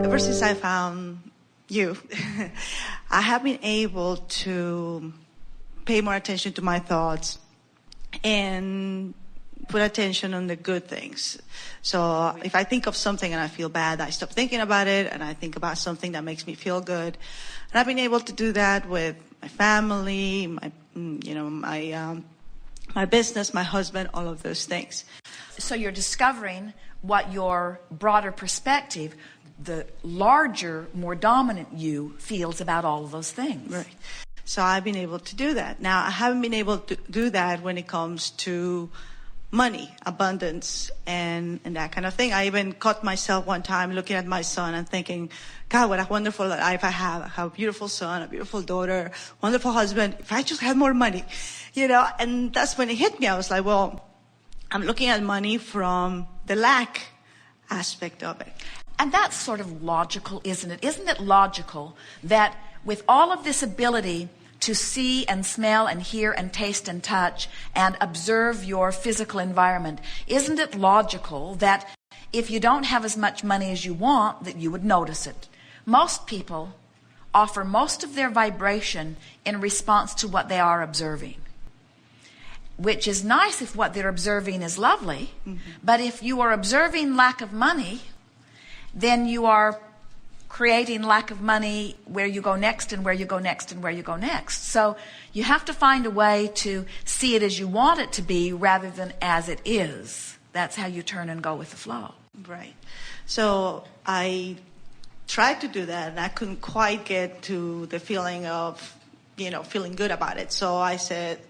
Ever since I found you, I have been able to pay more attention to my thoughts and put attention on the good things. So if I think of something and I feel bad, I stop thinking about it and I think about something that makes me feel good. And I've been able to do that with my family, my business, my husband, all of those things. So you're discovering what your broader perspective, the larger, more dominant you feels about all of those things. Right. So I've been able to do that. Now, I haven't been able to do that when it comes to money, abundance, and that kind of thing. I even caught myself one time looking at my son and thinking, God, what a wonderful life I have. I have a beautiful son, a beautiful daughter, wonderful husband. If I just had more money, and that's when it hit me. I was like, well, I'm looking at money from the lack aspect of it. And that's sort of logical, isn't it? Isn't it logical that with all of this ability to see and smell and hear and taste and touch and observe your physical environment, isn't it logical that if you don't have as much money as you want, that you would notice it? Most people offer most of their vibration in response to what they are observing, which is nice if what they're observing is lovely. Mm-hmm. But if you are observing lack of money, then you are creating lack of money where you go next and where you go next and where you go next. So you have to find a way to see it as you want it to be rather than as it is. That's how you turn and go with the flow. Right. So I tried to do that and I couldn't quite get to the feeling of, feeling good about it. So I said,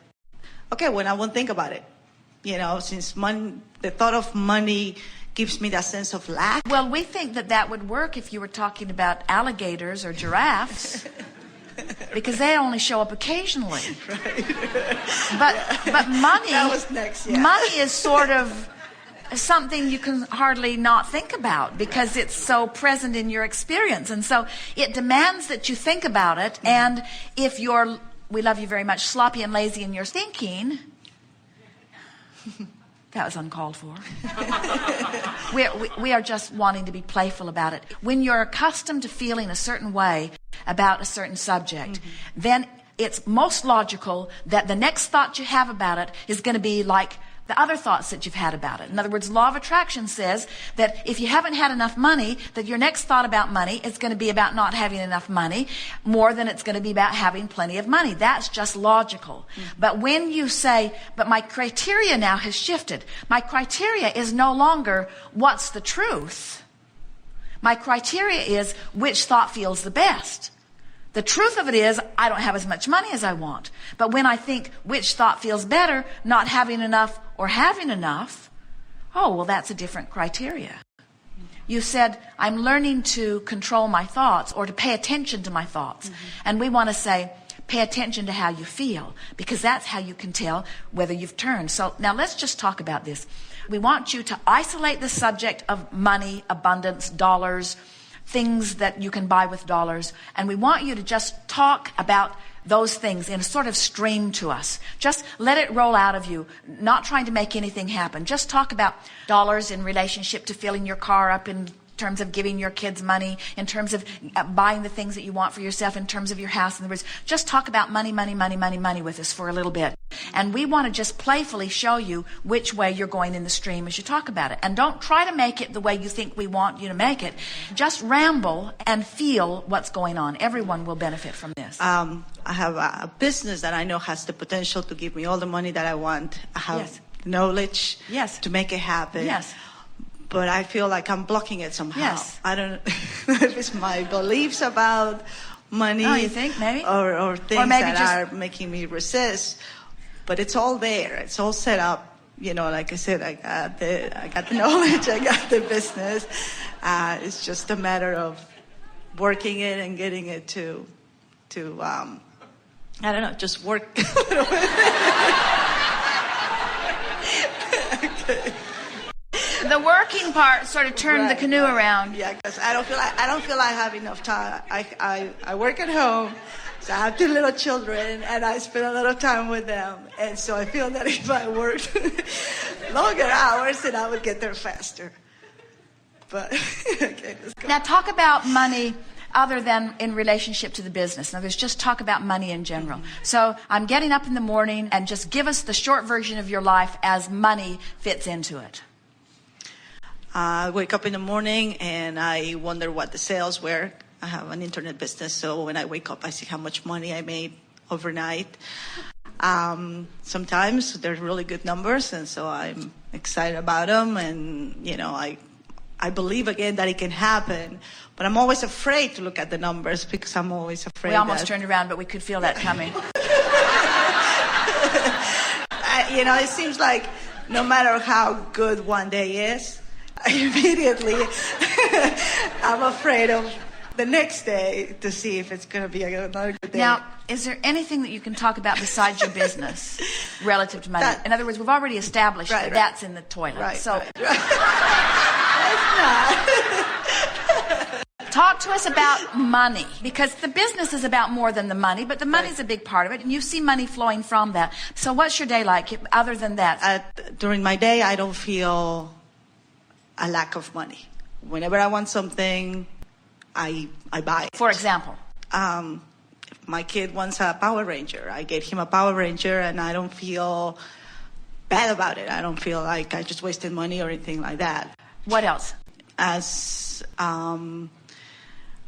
okay, well, I won't think about it. Since the thought of money gives me that sense of lack. Well, we think that would work if you were talking about alligators or giraffes, because they only show up occasionally. Right. But money, that was next, yeah. Money is sort of something you can hardly not think about because it's so present in your experience. And so it demands that you think about it. And if you're, we love you very much, sloppy and lazy in your thinking, that was uncalled for. We are just wanting to be playful about it. When you're accustomed to feeling a certain way about a certain subject, then it's most logical that the next thought you have about it is going to be like the other thoughts that you've had about it. In other words, law of attraction says that if you haven't had enough money, that your next thought about money is going to be about not having enough money more than it's going to be about having plenty of money. That's just logical. But when you say, but my criteria now has shifted. My criteria is no longer what's the truth. My criteria is which thought feels the best. The truth of it is, I don't have as much money as I want. But when I think which thought feels better, not having enough or having enough, oh, well, that's a different criteria. You said, I'm learning to control my thoughts or to pay attention to my thoughts. And we want to say, pay attention to how you feel, because that's how you can tell whether you've turned. So now let's just talk about this. We want you to isolate the subject of money, abundance, dollars, things that you can buy with dollars, and we want you to just talk about those things in a sort of stream to us. Just let it roll out of you, not trying to make anything happen. Just talk about dollars in relationship to filling your car up, in terms of giving your kids money, in terms of buying the things that you want for yourself, in terms of your house. In other words, just talk about money, money, money, money, money with us for a little bit. And we want to just playfully show you which way you're going in the stream as you talk about it. And don't try to make it the way you think we want you to make it. Just ramble and feel what's going on. Everyone will benefit from this. I have a business that I know has the potential to give me all the money that I want. I have knowledge to make it happen. Yes. But I feel like I'm blocking it somehow. Yes. I don't know if it's my beliefs about money. Oh, you think maybe? Or things that are making me resist. But it's all there. It's all set up. Like I said, I got the knowledge, I got the business. It's just a matter of working it and getting it to I don't know, just work a little bit. Okay. The working part sort of turned the canoe around. Yeah, because I don't feel like I have enough time. I work at home, so I have two little children, and I spend a lot of time with them. And so I feel that if I worked longer hours, then I would get there faster. But okay, let's go. Now talk about money other than in relationship to the business. Now there's just talk about money in general. So I'm getting up in the morning, and just give us the short version of your life as money fits into it. I wake up in the morning and I wonder what the sales were. I have an internet business, so when I wake up, I see how much money I made overnight. Sometimes they're really good numbers, and so I'm excited about them. And, you know, I believe again that it can happen, but I'm always afraid to look at the numbers because I'm always afraid. We almost turned around, but we could feel that coming. You know, it seems like no matter how good one day is, immediately I'm afraid of the next day to see if it's going to be another good day. Now, is there anything that you can talk about besides your business relative to money? In other words, we've already established that that's in the toilet. Right, so It's not. Talk to us about money, because the business is about more than the money, but the money is a big part of it, and you see money flowing from that. So what's your day like other than that? During my day, I don't feel a lack of money. Whenever I want something, I buy it. For example? If my kid wants a Power Ranger, I get him a Power Ranger, and I don't feel bad about it. I don't feel like I just wasted money or anything like that. What else? As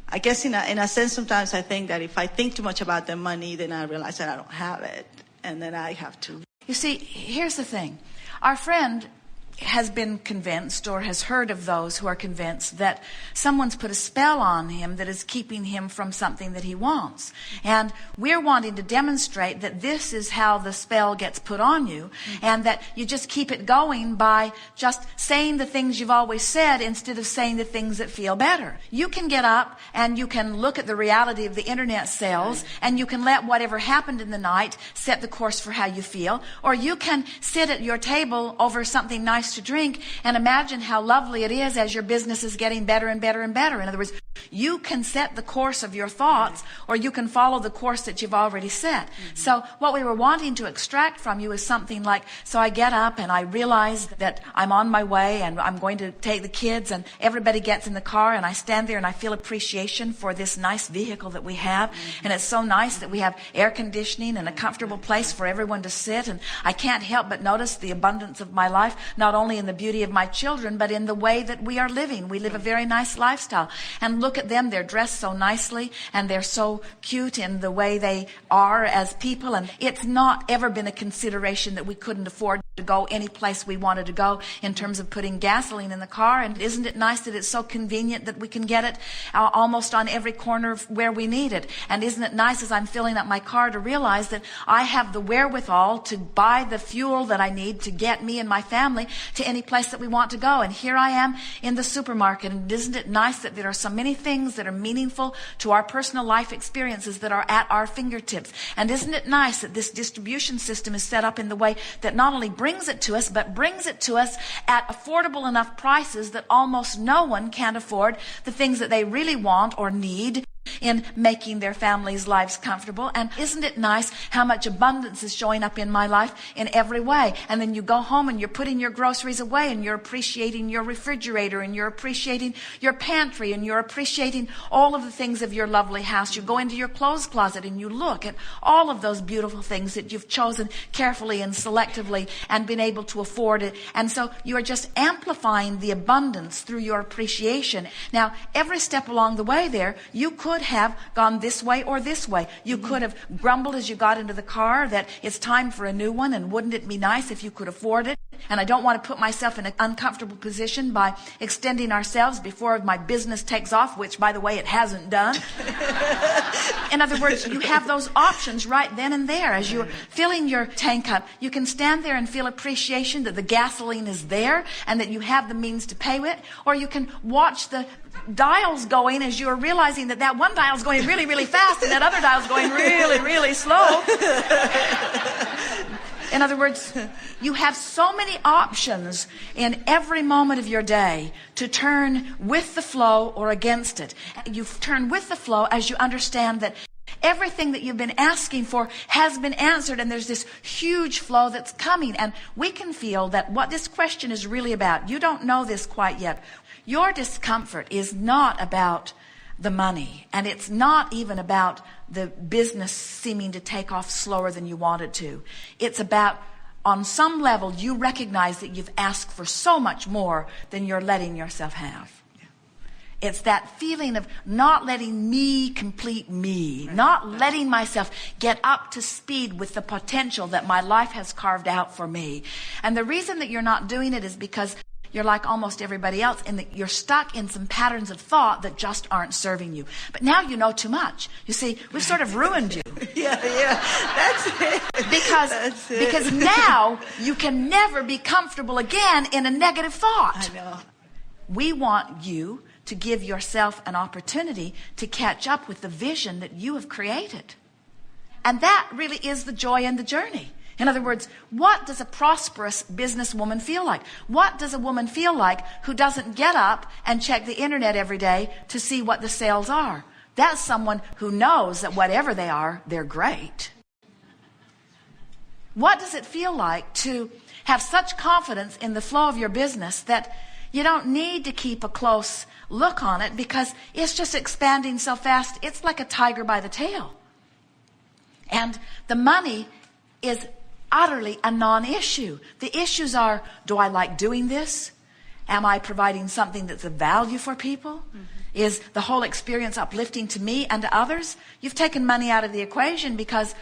I guess in a sense, sometimes I think that if I think too much about the money, then I realize that I don't have it, and then I have to. You see, here's the thing. Our friend has been convinced, or has heard of those who are convinced, that someone's put a spell on him that is keeping him from something that he wants. And we're wanting to demonstrate that this is how the spell gets put on you, and that you just keep it going by just saying the things you've always said instead of saying the things that feel better. You can get up and you can look at the reality of the internet sales, and you can let whatever happened in the night set the course for how you feel, or you can sit at your table over something nice to drink and imagine how lovely it is as your business is getting better and better and better. In other words, you can set the course of your thoughts, or you can follow the course that you've already set. So what we were wanting to extract from you is something like, so I get up and I realize that I'm on my way and I'm going to take the kids, and everybody gets in the car, and I stand there and I feel appreciation for this nice vehicle that we have. And it's so nice that we have air conditioning and a comfortable place for everyone to sit. And I can't help but notice the abundance of my life, not only in the beauty of my children, but in the way that we are living. We live a very nice lifestyle. And look at them, they're dressed so nicely, and they're so cute in the way they are as people. And it's not ever been a consideration that we couldn't afford to go any place we wanted to go in terms of putting gasoline in the car. And isn't it nice that it's so convenient that we can get it almost on every corner of where we need it? And isn't it nice as I'm filling up my car to realize that I have the wherewithal to buy the fuel that I need to get me and my family to any place that we want to go? And here I am in the supermarket, and isn't it nice that there are so many things that are meaningful to our personal life experiences that are at our fingertips? And isn't it nice that this distribution system is set up in the way that not only brings it to us, but brings it to us at affordable enough prices that almost no one can afford the things that they really want or need in making their families' lives comfortable? And isn't it nice how much abundance is showing up in my life in every way? And then you go home and you're putting your groceries away, and you're appreciating your refrigerator, and you're appreciating your pantry, and you're appreciating all of the things of your lovely house. You go into your clothes closet and you look at all of those beautiful things that you've chosen carefully and selectively and been able to afford it. And so you are just amplifying the abundance through your appreciation. Now, every step along the way there, you could have gone this way or this way. You could have grumbled as you got into the car that it's time for a new one, and wouldn't it be nice if you could afford it? And I don't want to put myself in an uncomfortable position by extending ourselves before my business takes off, which, by the way, it hasn't done. In other words, you have those options right then and there. As you're filling your tank up, you can stand there and feel appreciation that the gasoline is there and that you have the means to pay it. Or you can watch the dials going as you're realizing that that one dial's going really, really fast and that other dial's going really, really slow. In other words, you have so many options in every moment of your day to turn with the flow or against it. You turn with the flow as you understand that Everything that you've been asking for has been answered, and there's this huge flow that's coming. And we can feel that what this question is really about, you don't know this quite yet. Your discomfort is not about the money, and it's not even about the business seeming to take off slower than you want it to. It's about, on some level, you recognize that you've asked for so much more than you're letting yourself have. It's that feeling of not letting me complete me, not letting myself get up to speed with the potential that my life has carved out for me. And the reason that you're not doing it is because you're like almost everybody else in that you're stuck in some patterns of thought that just aren't serving you. But now you know too much. You see, we've sort of ruined you. Yeah, that's it. Because now you can never be comfortable again in a negative thought. I know. We want you to give yourself an opportunity to catch up with the vision that you have created. And that really is the joy in the journey. In other words, what does a prosperous businesswoman feel like? What does a woman feel like who doesn't get up and check the internet every day to see what the sales are? That's someone who knows that whatever they are, they're great. What does it feel like to have such confidence in the flow of your business that you don't need to keep a close look on it because it's just expanding so fast, it's like a tiger by the tail. And the money is utterly a non-issue. The issues are, do I like doing this? Am I providing something that's of value for people? Mm-hmm. Is the whole experience uplifting to me and to others? You've taken money out of the equation because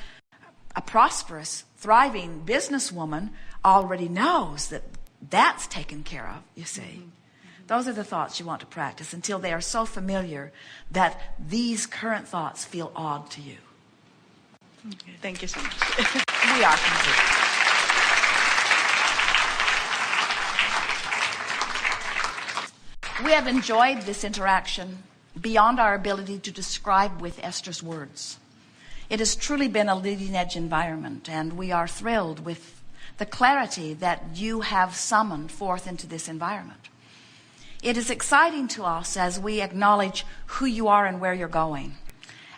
a prosperous, thriving businesswoman already knows that that's taken care of, you see. Mm-hmm. Those are the thoughts you want to practice until they are so familiar that these current thoughts feel odd to you. Okay, thank you so much. We are complete. We have enjoyed this interaction beyond our ability to describe with Esther's words. It has truly been a leading-edge environment, and we are thrilled with the clarity that you have summoned forth into this environment. It is exciting to us as we acknowledge who you are and where you're going.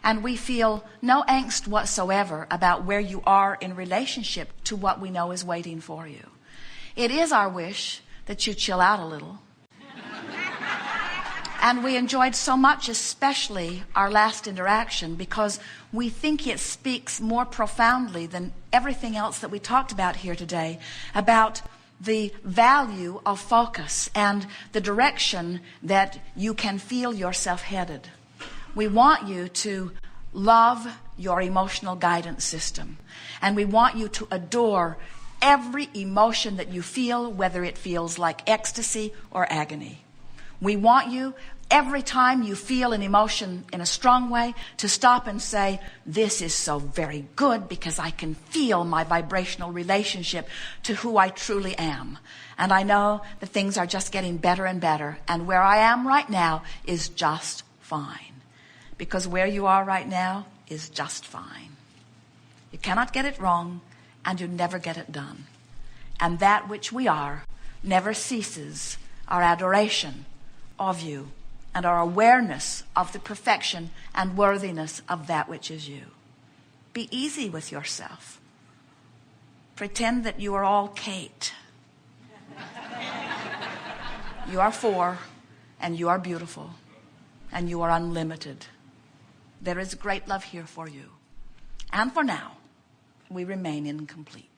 And we feel no angst whatsoever about where you are in relationship to what we know is waiting for you. It is our wish that you chill out a little. And we enjoyed so much, especially our last interaction, because we think it speaks more profoundly than everything else that we talked about here today about the value of focus and the direction that you can feel yourself headed. We want you to love your emotional guidance system. And we want you to adore every emotion that you feel, whether it feels like ecstasy or agony. We want you, every time you feel an emotion in a strong way, to stop and say, this is so very good because I can feel my vibrational relationship to who I truly am. And I know that things are just getting better and better. And where I am right now is just fine. Because where you are right now is just fine. You cannot get it wrong, and you never get it done. And that which we are never ceases our adoration of you and our awareness of the perfection and worthiness of that which is you. Be easy with yourself. Pretend that you are all Kate. You are 4, and you are beautiful, and you are unlimited. There is great love here for you. And for now, we remain incomplete.